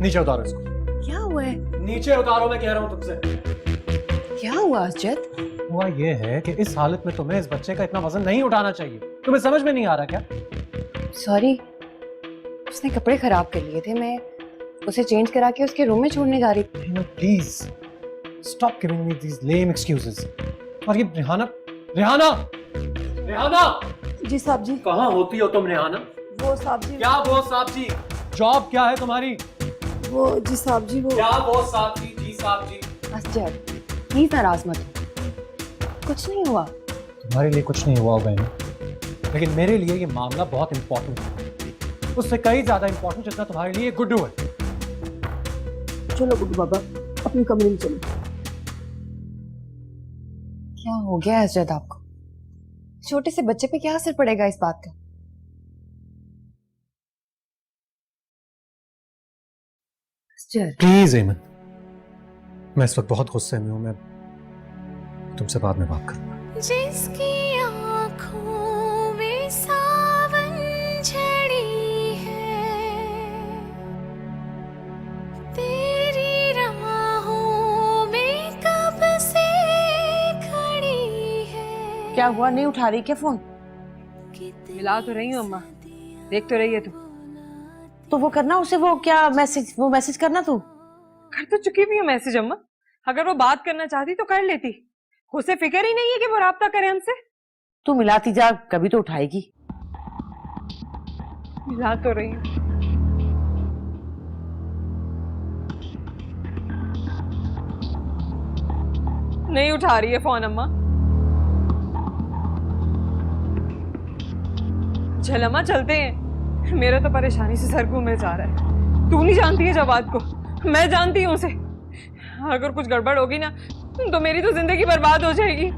नीचे उतारो इसको। क्या हुआ है? नीचे उतारो, मैं कह रहा हूँ तुमसे। क्या हुआ असजद? हुआ ये है कि इस हालत में तुम्हें इस बच्चे का इतना वजन नहीं उठाना चाहिए। तुम्हें समझ में नहीं आ रहा क्या? सॉरी, उसने कपड़े खराब कर लिए थे, मैं उसे चेंज करा के उसके रूम में छोड़ने जा रही थी। Please stop giving me these lame excuses. और ये रेहाना, रेहाना, रेहाना! जी साहब जी। कहाँ होती हो तुम रेहाना? वो साहब जी। क्या वो साहब जी? जॉब क्या है तुम्हारी? वो जी साहब जी। वो क्या वो साहब जी? जी साहब जी। असजद प्लीज नाराज मत हो, कुछ नहीं हुआ। तुम्हारे लिए कुछ नहीं हुआ होगा इन्हें, लेकिन मेरे लिए ये मामला बहुत इंपॉर्टेंट है, उससे कई ज्यादा इंपॉर्टेंट जितना तुम्हारे लिए गुड्डू है। चलो गुड्डू बाबा अपने कमरे में चलो। क्या हो गया है असजद आपको? छोटे से बच्चे पे क्या असर पड़ेगा इस बात का? असजद प्लीज एमन, मैं इस वक्त बहुत गुस्से में हूं, मैं तुमसे बाद में बात करूंगा। जिसकी आँखों में सावन झड़ी है, तेरी राहों में कब से खड़ी है। क्या हुआ, नहीं उठा रही क्या फोन? मिला तो रही हूँ अम्मा, देख तो रही है तू। तो वो करना उसे, वो क्या मैसेज, वो मैसेज करना तू। कर तो चुकी भी हूँ मैसेज अम्मा, अगर वो बात करना चाहती तो कर लेती, उसे फिक्र ही नहीं है कि वो राब्ता करे हमसे। तू मिलाती जा, कभी तो उठाएगी। मिला तो रही हूँ। नहीं उठा रही है फोन अम्मा। चल अम्मा चलते हैं, मेरा तो परेशानी से सर घूमे जा रहा है। तू नहीं जानती है जवाद को, मैं जानती हूँ उसे। अगर कुछ गड़बड़ होगी ना तो मेरी तो जिंदगी बर्बाद हो जाएगी।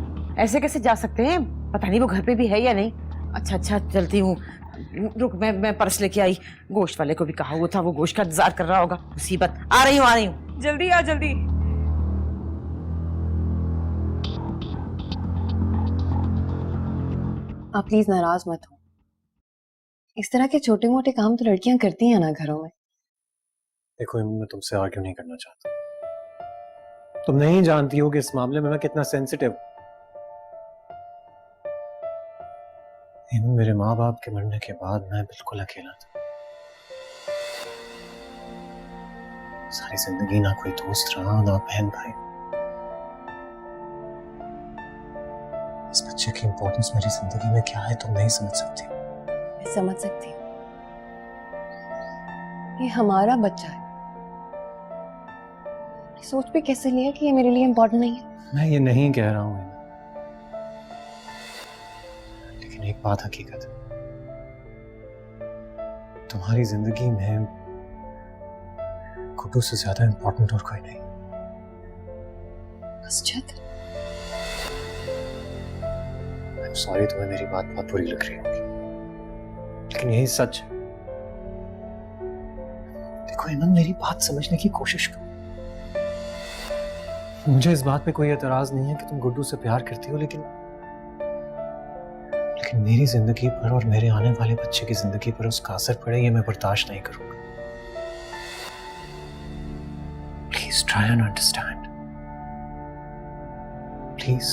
ऐसे कैसे जा सकते हैं, पता नहीं वो घर पे भी है या नहीं। अच्छा अच्छा चलती हूँ, रुक मैं पर्स लेके आई। गोश्त वाले को भी कहा हुआ था, वो गोश्त का इंतजार कर रहा होगा। मुसीबत, आ रही हूँ। जल्दी आ जल्दी। आप प्लीज नाराज मत हो, इस तरह के छोटे मोटे काम तो लड़कियां करती हैं ना घरों में। देखो मैं तुमसे आर्ग्यू नहीं करना चाहता, तुम नहीं जानती हो कि इस मामले में मैं कितना सेंसिटिव। मेरे माँ बाप के मरने के बाद मैं बिल्कुल अकेला था। सारी जिंदगी ना कोई दोस्त रहा, ना बहन भाई। इस बच्चे की इंपॉर्टेंस मेरी जिंदगी में क्या है तुम नहीं समझ सकती। मैं समझ सकती हूँ, ये हमारा बच्चा है। सोच भी कैसे लिया कि ये मेरे लिए इम्पोर्टेंट नहीं है? मैं ये नहीं कह रहा हूँ, लेकिन एक बात हकीकत है, तुम्हारी जिंदगी में गुड्डू से ज्यादा इंपॉर्टेंट और कोई नहीं। असजद I'm sorry, तुम्हें मेरी बात बहुत बुरी लग रही होगी, लेकिन यही सच है। देखो इमन, मेरी बात समझने की कोशिश करो। मुझे इस बात पे कोई एतराज नहीं है कि तुम गुड्डू से प्यार करती हो, लेकिन मेरी जिंदगी पर और मेरे आने वाले बच्चे की जिंदगी पर उसका असर पड़े, ये मैं बर्दाश्त नहीं करूंगा। Please try and understand, please.